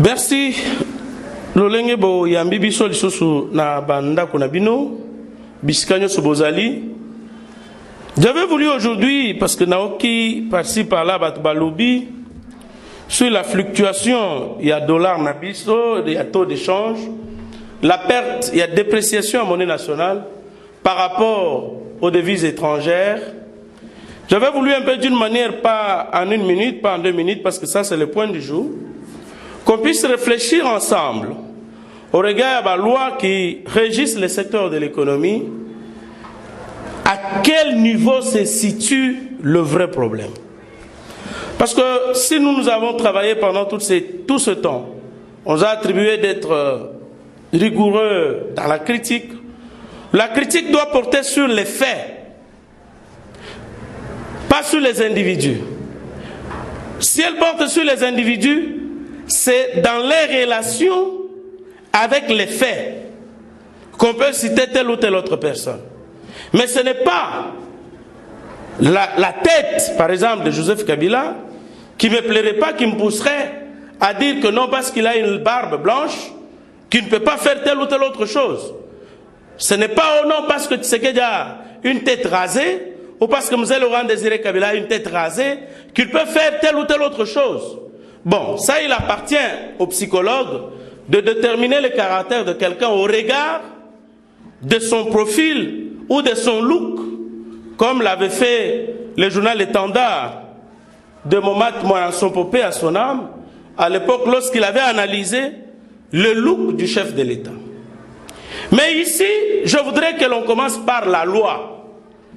Merci. Lolenge bo yambi biso lisusu na banda konabino biskanyo sobozali. J'avais voulu aujourd'hui, parce que Naoki par-ci par-là balobi sur la fluctuation, il y a dollar nabiso, il y a taux d'échange, la perte, il y a dépréciation en monnaie nationale par rapport aux devises étrangères. J'avais voulu un peu d'une manière, pas en 1 minute, pas en 2 minutes, parce que ça c'est le point du jour, qu'on puisse réfléchir ensemble au regard de la loi qui régisse le secteur de l'économie, à quel niveau se situe le vrai problème. Parce que si nous avons travaillé pendant tout ce temps, on nous a attribué d'être rigoureux dans la critique. La critique doit porter sur les faits, pas sur les individus. Si elle porte sur les individus, c'est dans les relations avec les faits qu'on peut citer telle ou telle autre personne. Mais ce n'est pas la tête, par exemple, de Joseph Kabila, qui ne me plairait pas, qui me pousserait à dire que non, parce qu'il a une barbe blanche, qu'il ne peut pas faire telle ou telle autre chose. Ce n'est pas au nom parce que Tshisekedi a une tête rasée, ou parce que M. Laurent Désiré Kabila a une tête rasée, qu'il peut faire telle ou telle autre chose. Bon, ça, il appartient aux psychologues de déterminer le caractère de quelqu'un au regard de son profil ou de son look, comme l'avait fait le journal Étendard de Momat Moranson Popé à son âme, à l'époque lorsqu'il avait analysé le look du chef de l'État. Mais ici, je voudrais que l'on commence par la loi.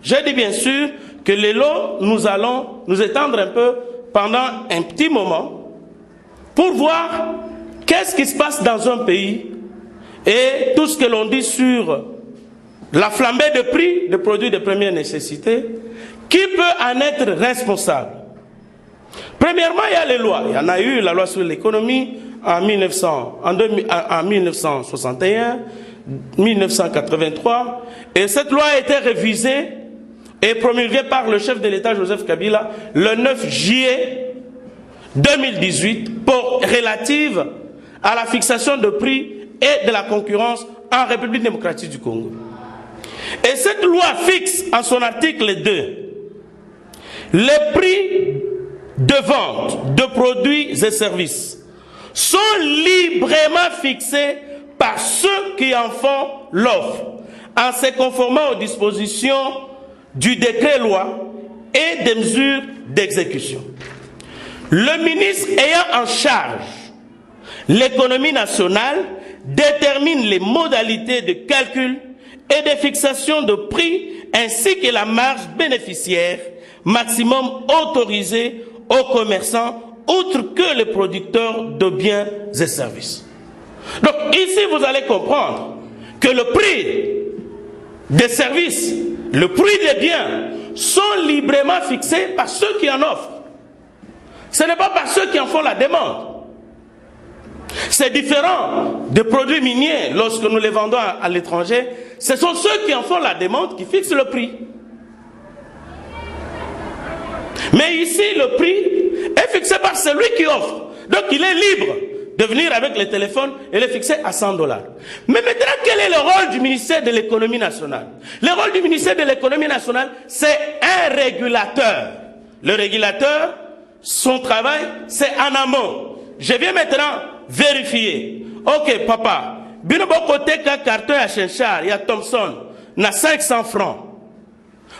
J'ai dit bien sûr que les lois, nous allons nous étendre un peu pendant un petit moment pour voir qu'est-ce qui se passe dans un pays et tout ce que l'on dit sur la flambée de prix des produits de première nécessité, qui peut en être responsable? Premièrement, il y a les lois. Il y en a eu la loi sur l'économie en 1961, 1983, et cette loi a été révisée et promulguée par le chef de l'État Joseph Kabila le 9 juillet 2018 relative à la fixation de prix et de la concurrence en République démocratique du Congo. Et cette loi fixe en son article 2 les prix de vente de produits et services sont librement fixés par ceux qui en font l'offre, en se conformant aux dispositions du décret-loi et des mesures d'exécution. Le ministre ayant en charge l'économie nationale détermine les modalités de calcul et de fixation de prix ainsi que la marge bénéficiaire maximum autorisée aux commerçants outre que les producteurs de biens et services. Donc ici vous allez comprendre que le prix des services, le prix des biens sont librement fixés par ceux qui en offrent. Ce n'est pas par ceux qui en font la demande. C'est différent des produits miniers lorsque nous les vendons à l'étranger. Ce sont ceux qui en font la demande qui fixent le prix. Mais ici, le prix est fixé par celui qui offre. Donc il est libre de venir avec le téléphone et le fixer à 100 $. Mais maintenant, quel est le rôle du ministère de l'économie nationale? Le rôle du ministère de l'économie nationale, c'est un régulateur. Le régulateur, son travail, c'est en amont. Je viens maintenant vérifier. Ok, papa, bino bokote ka carton à Chenchard, il y a Thomson, na 500 francs.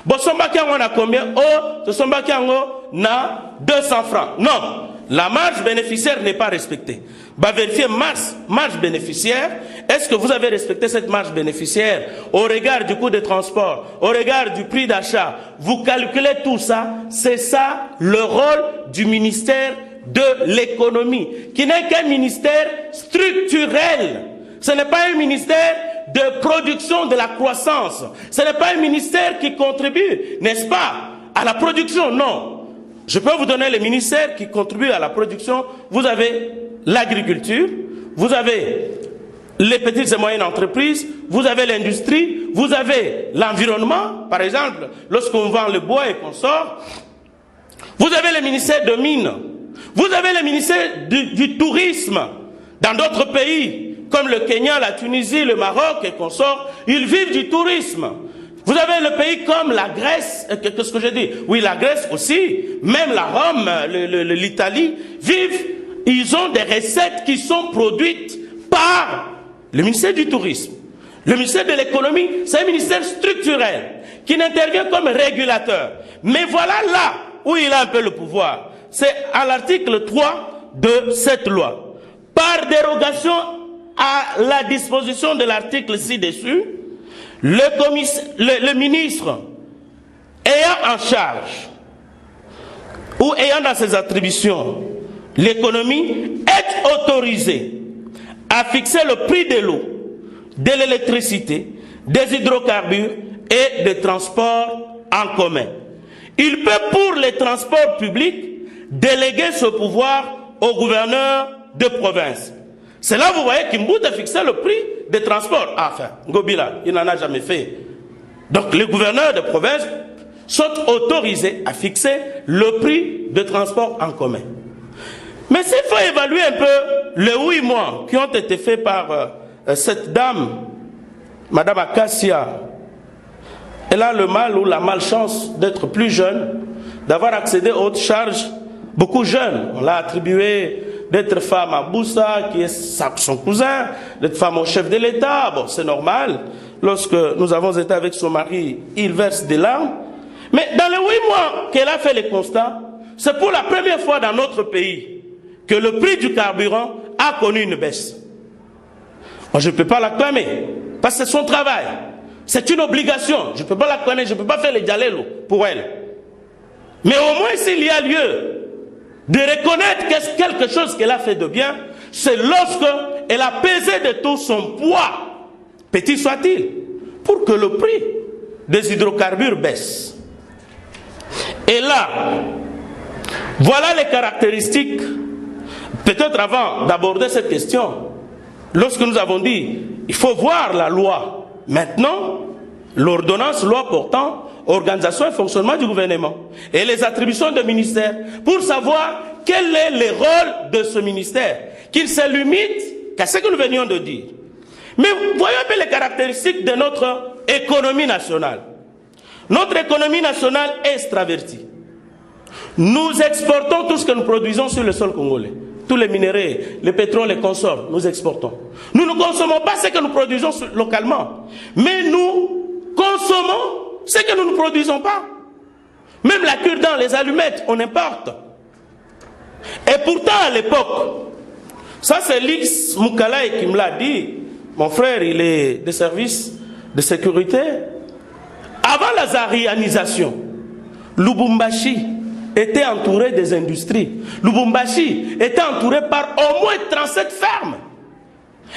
Bosomba kiango na combien? Oh, Bosomba kiango na 200 francs. Non, la marge bénéficiaire n'est pas respectée. Bah vérifier marge bénéficiaire. Est-ce que vous avez respecté cette marge bénéficiaire au regard du coût de transport, au regard du prix d'achat? Vous calculez tout ça. C'est ça le rôle du ministère de l'économie, qui n'est qu'un ministère structurel. Ce n'est pas un ministère de production de la croissance. Ce n'est pas un ministère qui contribue, n'est-ce pas, à la production. Non. Je peux vous donner les ministères qui contribuent à la production. Vous avez l'agriculture, vous avez les petites et moyennes entreprises, vous avez l'industrie, vous avez l'environnement, par exemple, lorsqu'on vend le bois et qu'on sort. Vous avez le ministère de mines. Vous avez le ministère du tourisme. Dans d'autres pays, comme le Kenya, la Tunisie, le Maroc et consorts, ils vivent du tourisme. Vous avez le pays comme la Grèce, qu'est-ce que je dis? Oui, la Grèce aussi, même la Rome, l'Italie, ils ont des recettes qui sont produites par le ministère du Tourisme. Le ministère de l'économie, c'est un ministère structurel qui n'intervient comme régulateur. Mais voilà là où il a un peu le pouvoir. C'est à l'article 3 de cette loi. Par dérogation à la disposition de l'article ci-dessus, le ministre ayant en charge ou ayant dans ses attributions l'économie est autorisé à fixer le prix de l'eau, de l'électricité, des hydrocarbures et des transports en commun. Il peut, pour les transports publics, déléguer ce pouvoir au gouverneur de province. C'est là, vous voyez, Kimbouta fixait le prix des transports. Enfin, Ngobila, il n'en a jamais fait. Donc, les gouverneurs de province sont autorisés à fixer le prix de transport en commun. Mais s'il faut évaluer un peu les 8 mois qui ont été faits par cette dame, Madame Akassia, elle a le mal ou la malchance d'être plus jeune, d'avoir accédé aux hautes charges, beaucoup jeune. On l'a attribué d'être femme à Boussa, qui est son cousin, d'être femme au chef de l'État. Bon, c'est normal. Lorsque nous avons été avec son mari, il verse des larmes. Mais dans les 8 mois qu'elle a fait les constats, c'est pour la première fois dans notre pays que le prix du carburant a connu une baisse. Moi, je ne peux pas l'acclamer, parce que c'est son travail. C'est une obligation. Je ne peux pas l'acclamer, je ne peux pas faire les dialélos pour elle. Mais au moins, s'il y a lieu de reconnaître quelque chose qu'elle a fait de bien, c'est lorsque elle a pesé de tout son poids, petit soit-il, pour que le prix des hydrocarbures baisse. Et là, voilà les caractéristiques. Peut-être avant d'aborder cette question, lorsque nous avons dit, il faut voir la loi. Maintenant, l'ordonnance loi portant organisation et fonctionnement du gouvernement et les attributions de ministère pour savoir quel est le rôle de ce ministère, qu'il se limite qu'à ce que nous venions de dire. Mais voyons un peu les caractéristiques de notre économie nationale. Notre économie nationale est extravertie. Nous exportons tout ce que nous produisons sur le sol congolais. Tous les minéraux, le pétrole, les consorts, nous exportons. Nous ne consommons pas ce que nous produisons localement, mais nous consommons ce que nous ne produisons pas. Même la cure-dent, les allumettes, on importe. Et pourtant, à l'époque, ça c'est Lix Moukalaï qui me l'a dit, mon frère, il est des services de sécurité. Avant la zarianisation, Lubumbashi était entouré des industries. Lubumbashi était entouré par au moins 37 fermes.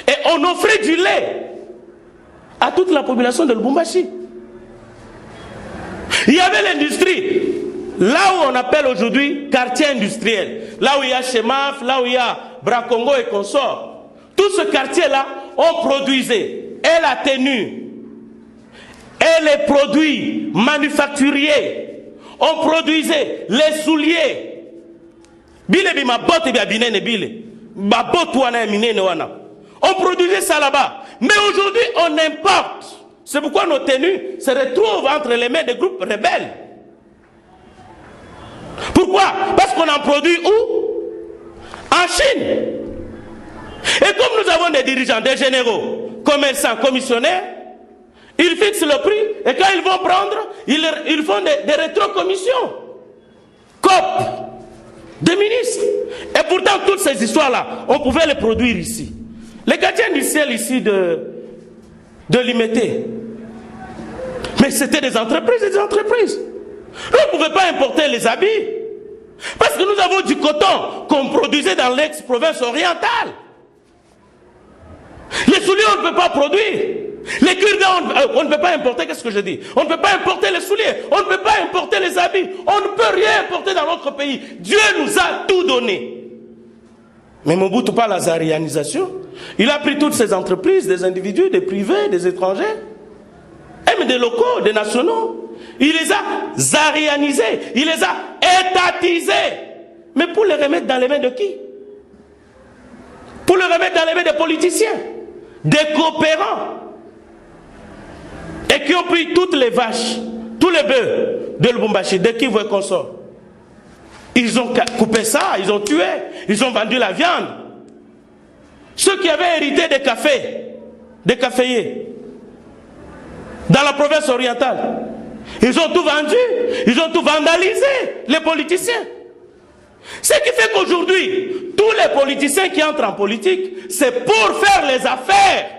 Et on offrait du lait à toute la population de Lubumbashi. Il y avait l'industrie, là où on appelle aujourd'hui quartier industriel, là où il y a Chemaf, là où il y a Bracongo et consorts. Tout ce quartier-là, on produisait et la tenue, et les produits manufacturiers. On produisait les souliers. On produisait ça là-bas. Mais aujourd'hui, on importe. C'est pourquoi nos tenues se retrouvent entre les mains des groupes rebelles. Pourquoi? Parce qu'on en produit où? En Chine. Et comme nous avons des dirigeants, des généraux, commerçants, commissionnaires, ils fixent le prix et quand ils vont prendre, ils font des rétrocommissions. COP, des ministres. Et pourtant, toutes ces histoires-là, on pouvait les produire ici. Les quartiers industriels ici de Limité, mais c'était des entreprises et des entreprises. On ne pouvait pas importer les habits. Parce que nous avons du coton qu'on produisait dans l'ex-province orientale. Les souliers, on ne peut pas produire. Les cure-dents, on ne peut pas importer, qu'est-ce que je dis? On ne peut pas importer les souliers, on ne peut pas importer les habits, on ne peut rien importer dans notre pays. Dieu nous a tout donné. Mais Mobutu parle la zarianisation. Il a pris toutes ces entreprises, des individus, des privés, des étrangers, même des locaux, des nationaux. Il les a zarianisés, il les a étatisés. Mais pour les remettre dans les mains de qui? pour le remettre dans les mains des politiciens, des coopérants, et qui ont pris toutes les vaches, tous les bœufs de Lubumbashi, de Kivu et consorts. Ils ont coupé ça, ils ont tué, ils ont vendu la viande. Ceux qui avaient hérité des cafés, des caféiers, dans la province orientale, ils ont tout vendu, ils ont tout vandalisé, les politiciens. Ce qui fait qu'aujourd'hui, tous les politiciens qui entrent en politique, c'est pour faire les affaires.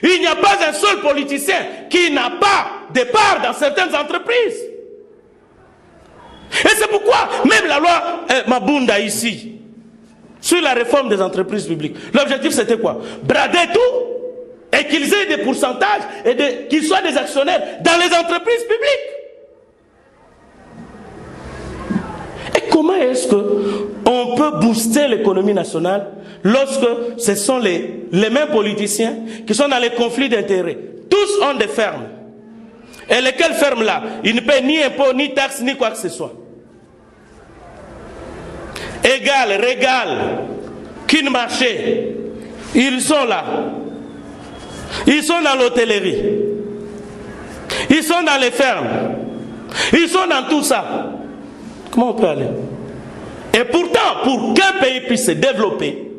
Il n'y a pas un seul politicien qui n'a pas de part dans certaines entreprises. Et c'est pourquoi même la loi Mabunda ici, sur la réforme des entreprises publiques, l'objectif c'était quoi? Brader tout et qu'ils aient des pourcentages et qu'ils soient des actionnaires dans les entreprises publiques. Et comment est-ce qu'on peut booster l'économie nationale lorsque ce sont les mêmes politiciens qui sont dans les conflits d'intérêts? Tous ont des fermes. Et lesquelles fermes-là, ils ne paient ni impôts, ni taxes, ni quoi que ce soit. Égal, régal, qu'une marché, ils sont là. Ils sont dans l'hôtellerie. Ils sont dans les fermes. Ils sont dans tout ça. Comment on peut aller? Et pourtant, pour qu'un pays puisse se développer,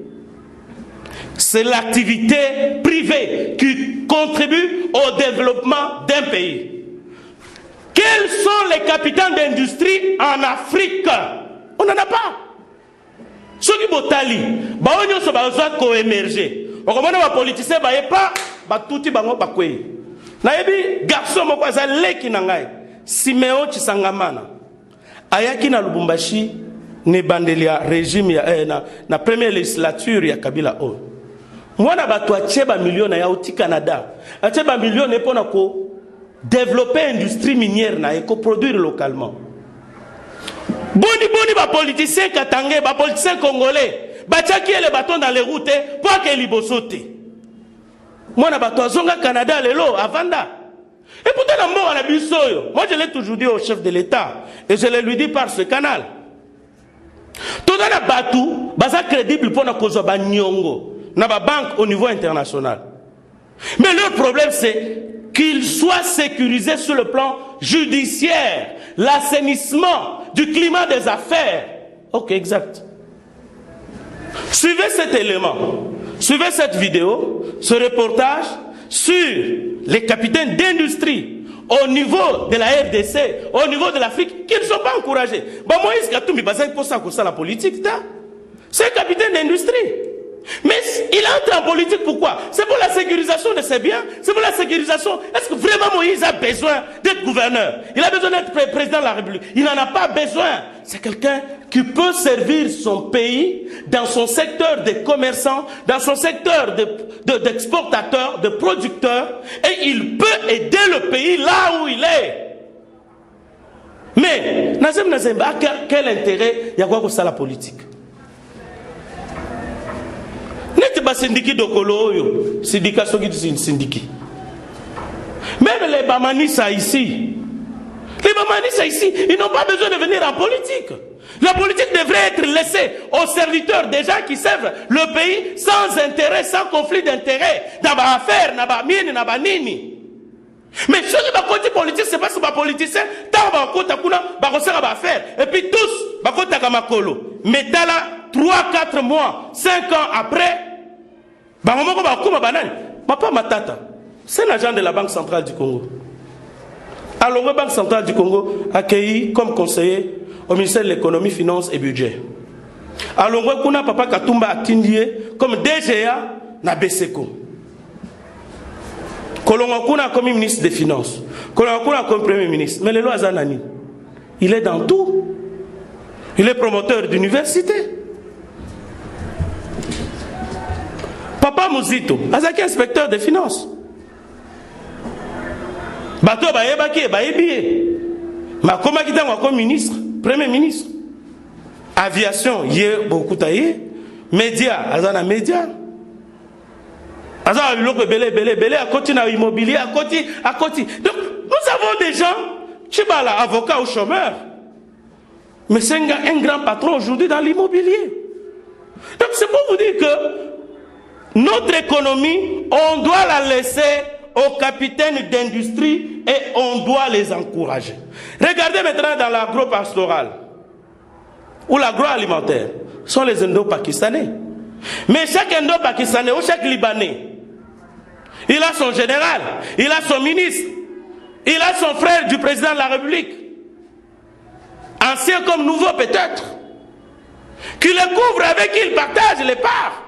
c'est l'activité privée qui contribue au développement d'un pays. Quels sont les capitaines d'industrie en Afrique? On n'en a pas. Ceux qui sont tali, ils sont co-émergés. On comprend les politiciens, ils pas tout le monde pas quoi. Naebi garçon moko azale ki nangai. Siméon Chisangamana. Ayaki na Lubumbashi ne bandelia régime na première législature ya Kabila o. Mwana batu acheba millions ya uti Canada. Acheba millions epona ko développer industrie minière na et ko produire localement. Boni ba politiciens katangé, ba politiciens congolais, ba tchaki les bâtons dans les routes pour que libosote. Mwana batu azonga Canada lelo avanda. Et pourtant dans mort à la bisoyo, moi je l'ai toujours dit au chef de l'État et je le lui dis par ce canal. Tout dans la batou, baza crédible pour na kozo ba nyongo na ba banque au niveau international. Mais leur problème c'est qu'ils soient sécurisés sur le plan judiciaire, l'assainissement du climat des affaires. Ok, exact. Suivez cet élément, suivez cette vidéo, ce reportage sur les capitaines d'industrie au niveau de la RDC, au niveau de l'Afrique, qui ne sont pas encouragés. Bah, Moïse Katumbi, c'est la politique, c'est un capitaine d'industrie. Mais il entre en politique pourquoi? C'est pour la sécurisation de ses biens, c'est pour la sécurisation. Est-ce que vraiment Moïse a besoin d'être gouverneur? Il a besoin d'être président de la République. Il n'en a pas besoin. C'est quelqu'un qui peut servir son pays dans son secteur de commerçants, dans son secteur d'exportateurs, de producteurs, et il peut aider le pays là où il est. Mais, Nazem, quel intérêt y a quoi que ça la politique? Pas syndicat d'Okolo, syndicat syndiki. Même les Bamanissa ici, ils n'ont pas besoin de venir en politique. La politique devrait être laissée aux serviteurs des gens qui servent le pays sans intérêt, sans conflit d'intérêt. Dans ma affaire, dans ma mine, dans ma nini. Mais ceux qui sont côté politique, c'est parce que les politiciens, tant et puis tous, mais dans là, 3-4 mois, 5 ans après, Papa Matata, c'est l'agent de la Banque centrale du Congo. Alors, la Banque centrale du Congo accueilli comme conseiller au ministère de l'économie, finances et budget. Alors, on a Papa Katumba Atindie comme DGA na Beseko. Kolongokuna comme ministre des Finances. Kolongokuna comme premier ministre. Mais le loi Zanani, il est dans tout. Il est promoteur d'université. Papa Mouzito, Azaki inspecteur des finances. Bato Bayebaki, Bayebiye. Ma comment qui comme ministre, premier ministre. Aviation, hier, beaucoup taillé. Média, Azana média. Azana l'autre belé, à côté dans l'immobilier, à côté. Donc, nous avons des gens, je sais pas là, avocat ou chômeur. Mais c'est un grand patron aujourd'hui dans l'immobilier. Donc, c'est pour vous dire que Notre économie, on doit la laisser aux capitaines d'industrie et on doit les encourager. Regardez maintenant dans l'agro-pastoral ou l'agroalimentaire, ce sont les Indo-Pakistanais. Mais chaque Indo-Pakistanais ou chaque Libanais, il a son général, il a son ministre, il a son frère du président de la République, ancien comme nouveau peut-être, qui le couvre, avec qui il partage les parts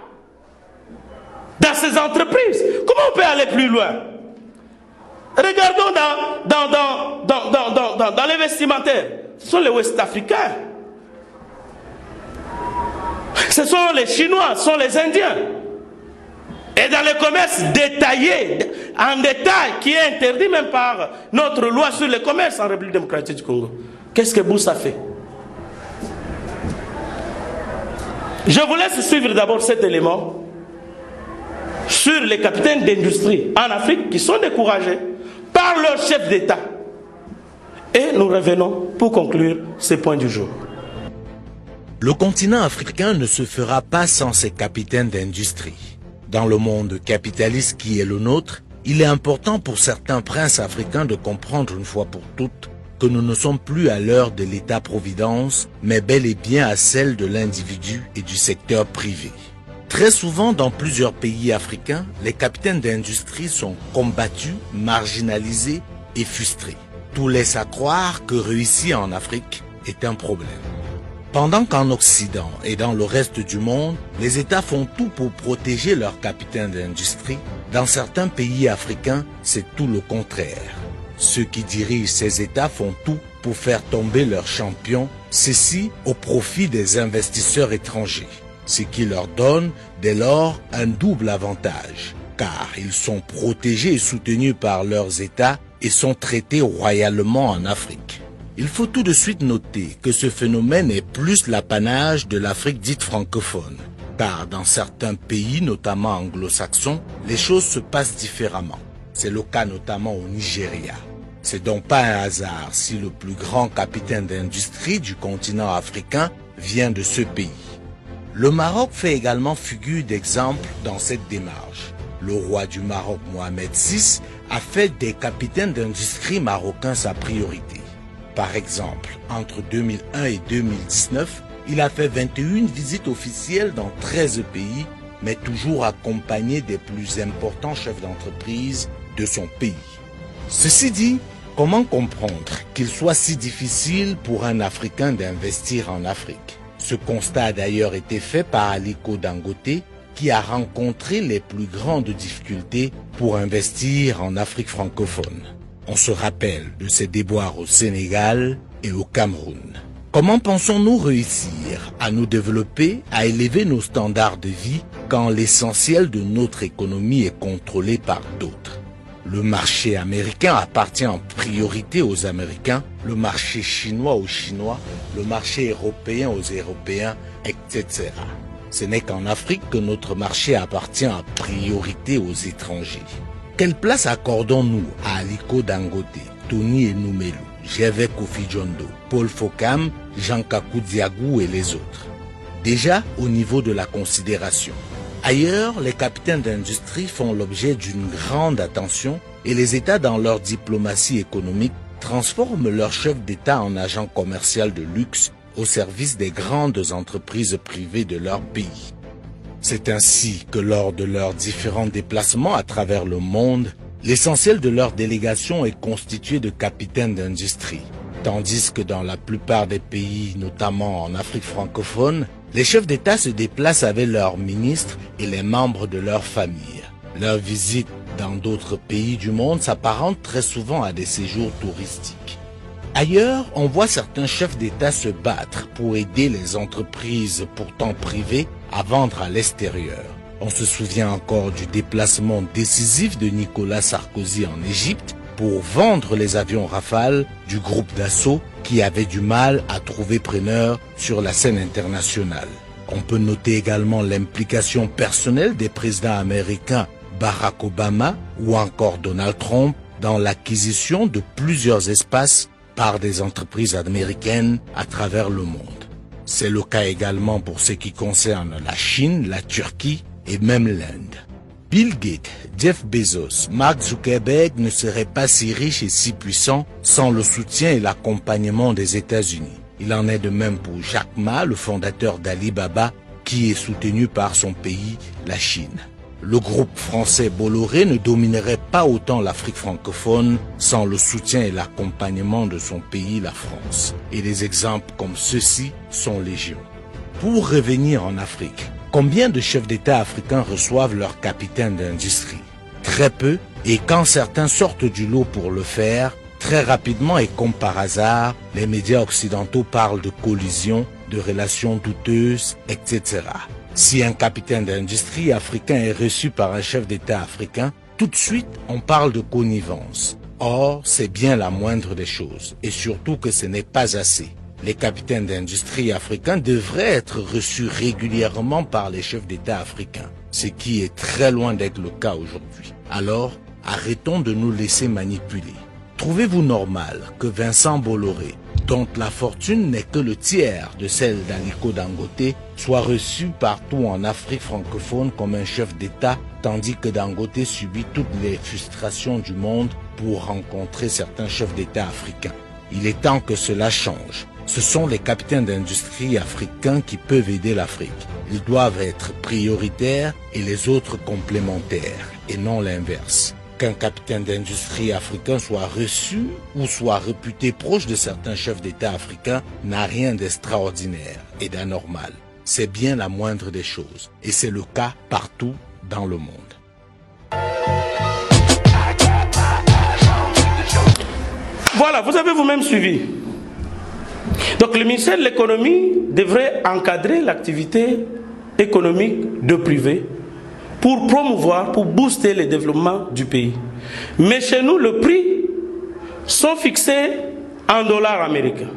dans ces entreprises. Comment on peut aller plus loin? Regardons dans les vestimentaires. Ce sont les Ouest-Africains. Ce sont les Chinois, ce sont les Indiens. Et dans le commerce détaillé, en détail, qui est interdit même par notre loi sur le commerce en République démocratique du Congo, qu'est-ce que Boussa fait? Je vous laisse suivre d'abord cet élément sur les capitaines d'industrie en Afrique qui sont découragés par leur chef d'État. Et nous revenons pour conclure ce point du jour. Le continent africain ne se fera pas sans ses capitaines d'industrie. Dans le monde capitaliste qui est le nôtre, il est important pour certains princes africains de comprendre une fois pour toutes que nous ne sommes plus à l'heure de l'État-providence, mais bel et bien à celle de l'individu et du secteur privé. Très souvent, dans plusieurs pays africains, les capitaines d'industrie sont combattus, marginalisés et frustrés. Tout laisse à croire que réussir en Afrique est un problème. Pendant qu'en Occident et dans le reste du monde, les États font tout pour protéger leurs capitaines d'industrie, dans certains pays africains, c'est tout le contraire. Ceux qui dirigent ces États font tout pour faire tomber leurs champions, ceci au profit des investisseurs étrangers, ce qui leur donne dès lors un double avantage, car ils sont protégés et soutenus par leurs États et sont traités royalement en Afrique. Il faut tout de suite noter que ce phénomène est plus l'apanage de l'Afrique dite francophone, car dans certains pays, notamment anglo-saxons, les choses se passent différemment. C'est le cas notamment au Nigeria. C'est donc pas un hasard si le plus grand capitaine d'industrie du continent africain vient de ce pays. Le Maroc fait également figure d'exemple dans cette démarche. Le roi du Maroc, Mohamed VI, a fait des capitaines d'industrie marocains sa priorité. Par exemple, entre 2001 et 2019, il a fait 21 visites officielles dans 13 pays, mais toujours accompagné des plus importants chefs d'entreprise de son pays. Ceci dit, comment comprendre qu'il soit si difficile pour un Africain d'investir en Afrique? Ce constat a d'ailleurs été fait par Aliko Dangote, qui a rencontré les plus grandes difficultés pour investir en Afrique francophone. On se rappelle de ses déboires au Sénégal et au Cameroun. Comment pensons-nous réussir à nous développer, à élever nos standards de vie quand l'essentiel de notre économie est contrôlé par d'autres? Le marché américain appartient en priorité aux Américains, le marché chinois aux Chinois, le marché européen aux Européens, etc. Ce n'est qu'en Afrique que notre marché appartient en priorité aux étrangers. Quelle place accordons-nous à Aliko Dangote, Tony Enoumelu, Gervais Kofi Djondo, Paul Fokam, Jean Kakou Diagou et les autres? Déjà au niveau de la considération. Ailleurs, les capitaines d'industrie font l'objet d'une grande attention et les États dans leur diplomatie économique transforment leurs chefs d'État en agents commerciaux de luxe au service des grandes entreprises privées de leur pays. C'est ainsi que lors de leurs différents déplacements à travers le monde, l'essentiel de leur délégation est constitué de capitaines d'industrie. Tandis que dans la plupart des pays, notamment en Afrique francophone, les chefs d'État se déplacent avec leurs ministres et les membres de leur famille. Leurs visites dans d'autres pays du monde s'apparentent très souvent à des séjours touristiques. Ailleurs, on voit certains chefs d'État se battre pour aider les entreprises pourtant privées à vendre à l'extérieur. On se souvient encore du déplacement décisif de Nicolas Sarkozy en Égypte pour vendre les avions Rafale du groupe Dassault qui avait du mal à trouver preneur sur la scène internationale. On peut noter également l'implication personnelle des présidents américains Barack Obama ou encore Donald Trump dans l'acquisition de plusieurs espaces par des entreprises américaines à travers le monde. C'est le cas également pour ce qui concerne la Chine, la Turquie et même l'Inde. Bill Gates, Jeff Bezos, Mark Zuckerberg ne seraient pas si riches et si puissants sans le soutien et l'accompagnement des États-Unis. Il en est de même pour Jack Ma, le fondateur d'Alibaba, qui est soutenu par son pays, la Chine. Le groupe français Bolloré ne dominerait pas autant l'Afrique francophone sans le soutien et l'accompagnement de son pays, la France. Et des exemples comme ceux-ci sont légion. Pour revenir en Afrique, combien de chefs d'État africains reçoivent leur capitaine d'industrie? Très peu, et quand certains sortent du lot pour le faire, très rapidement et comme par hasard, les médias occidentaux parlent de collision, de relations douteuses, etc. Si un capitaine d'industrie africain est reçu par un chef d'État africain, tout de suite on parle de connivence. Or, c'est bien la moindre des choses, et surtout que ce n'est pas assez. Les capitaines d'industrie africains devraient être reçus régulièrement par les chefs d'État africains, ce qui est très loin d'être le cas aujourd'hui. Alors, arrêtons de nous laisser manipuler. Trouvez-vous normal que Vincent Bolloré, dont la fortune n'est que le tiers de celle d'Aliko Dangote, soit reçu partout en Afrique francophone comme un chef d'État, tandis que Dangote subit toutes les frustrations du monde pour rencontrer certains chefs d'État africains? Il est temps que cela change. Ce sont les capitaines d'industrie africains qui peuvent aider l'Afrique. Ils doivent être prioritaires et les autres complémentaires, et non l'inverse. Qu'un capitaine d'industrie africain soit reçu ou soit réputé proche de certains chefs d'État africains n'a rien d'extraordinaire et d'anormal. C'est bien la moindre des choses, et c'est le cas partout dans le monde. Voilà, vous avez vous-même suivi. Donc le ministère de l'économie devrait encadrer l'activité économique de privé pour promouvoir, pour booster le développement du pays. Mais chez nous, les prix sont fixés en dollars américains.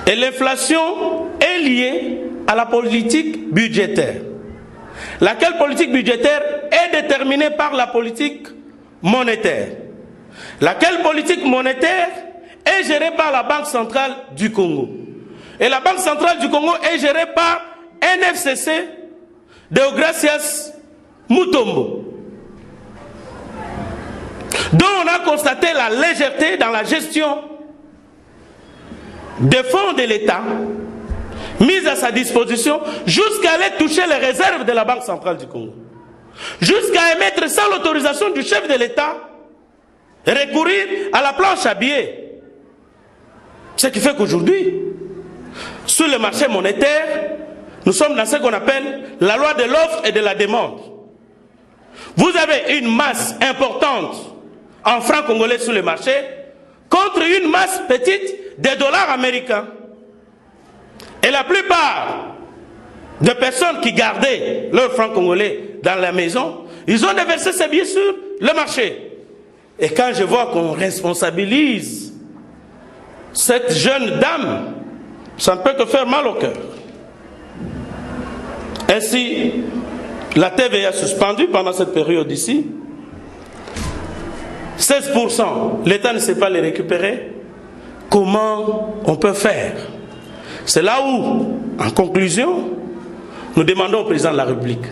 Et l'inflation est liée à la politique budgétaire. Laquelle politique budgétaire est déterminée par la politique monétaire. Laquelle politique monétaire est gérée par la Banque centrale du Congo. Et la Banque centrale du Congo est gérée par NFCC, Deogracias Mutombo, dont on a constaté la légèreté dans la gestion des fonds de l'État mis à sa disposition jusqu'à aller toucher les réserves de la Banque centrale du Congo, jusqu'à émettre sans l'autorisation du chef de l'État recourir à la planche à billets. Ce qui fait qu'aujourd'hui, sur le marché monétaire, nous sommes dans ce qu'on appelle la loi de l'offre et de la demande. Vous avez une masse importante en francs congolais sur le marché contre une masse petite des dollars américains. Et la plupart des personnes qui gardaient leurs francs congolais dans la maison, ils ont déversé ces billets sur le marché. Et quand je vois qu'on responsabilise cette jeune dame, ça ne peut que faire mal au cœur. Ainsi, la TVA suspendue pendant cette période ici, 16%, l'État ne sait pas les récupérer. Comment on peut faire? C'est là où, en conclusion, nous demandons au président de la République,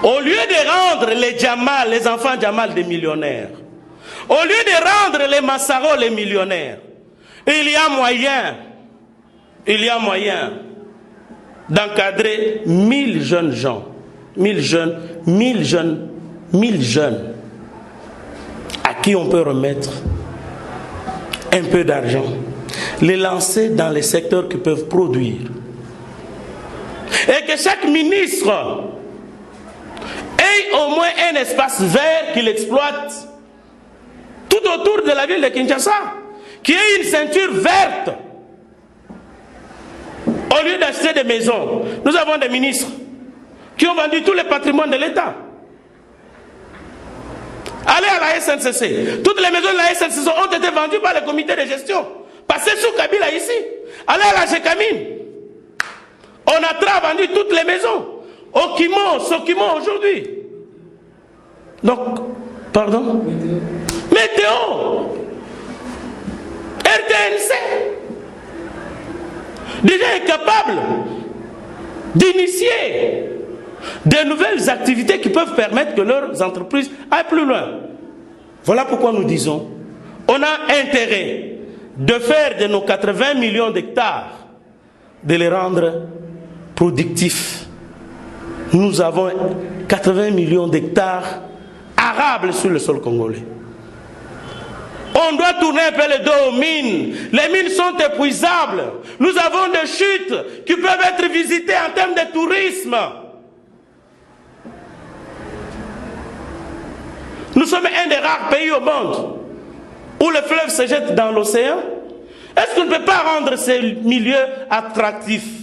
au lieu de rendre les Djamal, les enfants Djamal des millionnaires, au lieu de rendre les Massaro les millionnaires, il y a moyen d'encadrer 1000 jeunes gens, 1000 jeunes à qui on peut remettre un peu d'argent, les lancer dans les secteurs qui peuvent produire. Et que chaque ministre ait au moins un espace vert qu'il exploite tout autour de la ville de Kinshasa, qui ait une ceinture verte. Au lieu d'acheter des maisons, nous avons des ministres qui ont vendu tous les patrimoines de l'État. Allez à la SNCC. Toutes les maisons de la SNCC ont été vendues par le comité de gestion. Passez sous Kabila ici. Allez à la Gécamine. On a vendu toutes les maisons. Okimo, Sokimo aujourd'hui. Donc, pardon? Météo. RTNC. Déjà est capable d'initier de nouvelles activités qui peuvent permettre que leurs entreprises aillent plus loin. Voilà pourquoi nous disons, on a intérêt de faire de nos 80 millions d'hectares, de les rendre productifs. Nous avons 80 millions d'hectares arables sur le sol congolais. On doit tourner un peu le dos aux mines. Les mines sont épuisables. Nous avons des chutes qui peuvent être visitées en termes de tourisme. Nous sommes un des rares pays au monde où le fleuve se jette dans l'océan. Est-ce qu'on ne peut pas rendre ces milieux attractifs?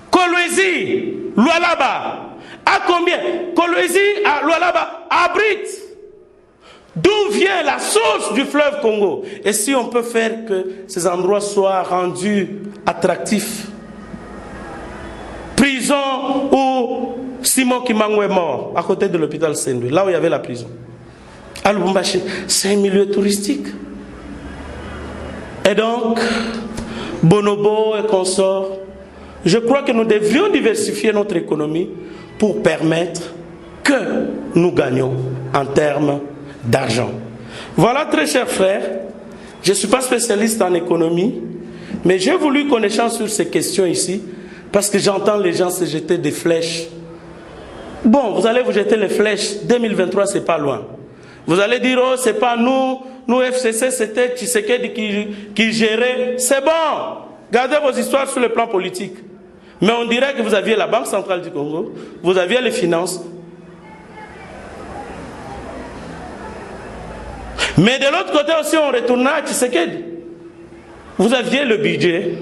Kolwezi, Lualaba, à combien? Kolwezi, Lualaba abrite. D'où vient la source du fleuve Congo? Et si on peut faire que ces endroits soient rendus attractifs? Prison où Simon Kimango est mort, à côté de l'hôpital Saint-Louis, là où il y avait la prison. À Lubumbashi, c'est un milieu touristique. Et donc, Bonobo et consorts, je crois que nous devrions diversifier notre économie pour permettre que nous gagnions en termes d'argent. Voilà, très chers frères, je ne suis pas spécialiste en économie, mais j'ai voulu qu'on échange sur ces questions ici, parce que j'entends les gens se jeter des flèches. Bon, vous allez vous jeter les flèches, 2023 c'est pas loin. Vous allez dire, oh c'est pas nous FCC c'était Tshisekedi qui gérait. C'est bon, gardez vos histoires sur le plan politique. Mais on dirait que vous aviez la Banque centrale du Congo, vous aviez les finances. Mais de l'autre côté aussi, on retourna à Tshisekedi. Vous aviez le budget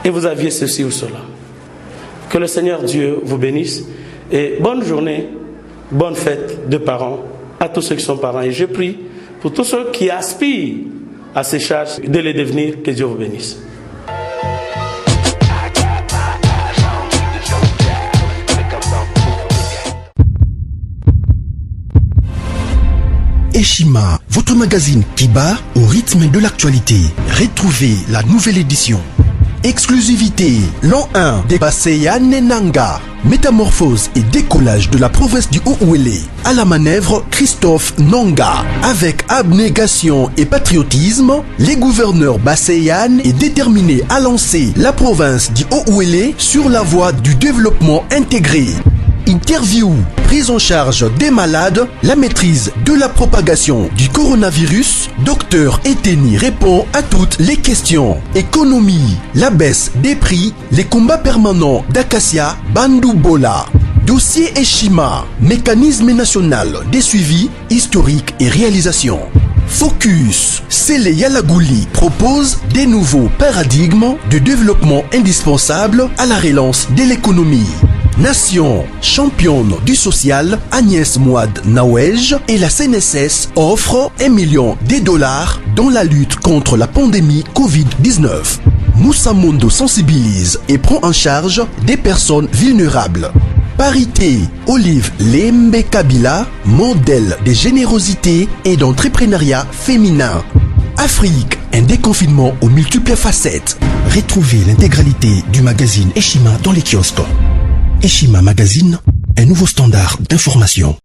et vous aviez ceci ou cela. Que le Seigneur Dieu vous bénisse et bonne journée, bonne fête de parents à tous ceux qui sont parents. Et je prie pour tous ceux qui aspirent à ces charges de les devenir, que Dieu vous bénisse. Eshima, votre magazine qui bat au rythme de l'actualité. Retrouvez la nouvelle édition. Exclusivité, l'an 1 des Basseyane Nanga. Métamorphose et décollage de la province du Haut-Ouélé. À la manœuvre, Christophe Nanga. Avec abnégation et patriotisme, les gouverneurs Basseyane est déterminé à lancer la province du Haut-Ouélé sur la voie du développement intégré. Interview, prise en charge des malades, la maîtrise de la propagation du coronavirus. Docteur Eteni répond à toutes les questions. Économie, la baisse des prix, les combats permanents d'Acacia, Bandou Bola. Dossier Eshima, mécanisme national des suivis historiques et réalisations. Focus, Sele Yalagouli propose des nouveaux paradigmes de développement indispensables à la relance de l'économie. Nation, championne du social, Agnès Mouad Nawej et la CNSS offrent $1 million dans la lutte contre la pandémie Covid-19. Moussa Mondo sensibilise et prend en charge des personnes vulnérables. Parité, Olive Lembe Kabila, modèle de générosité et d'entrepreneuriat féminin. Afrique, un déconfinement aux multiples facettes. Retrouvez l'intégralité du magazine Eshima dans les kiosques. Eshima Magazine, un nouveau standard d'information.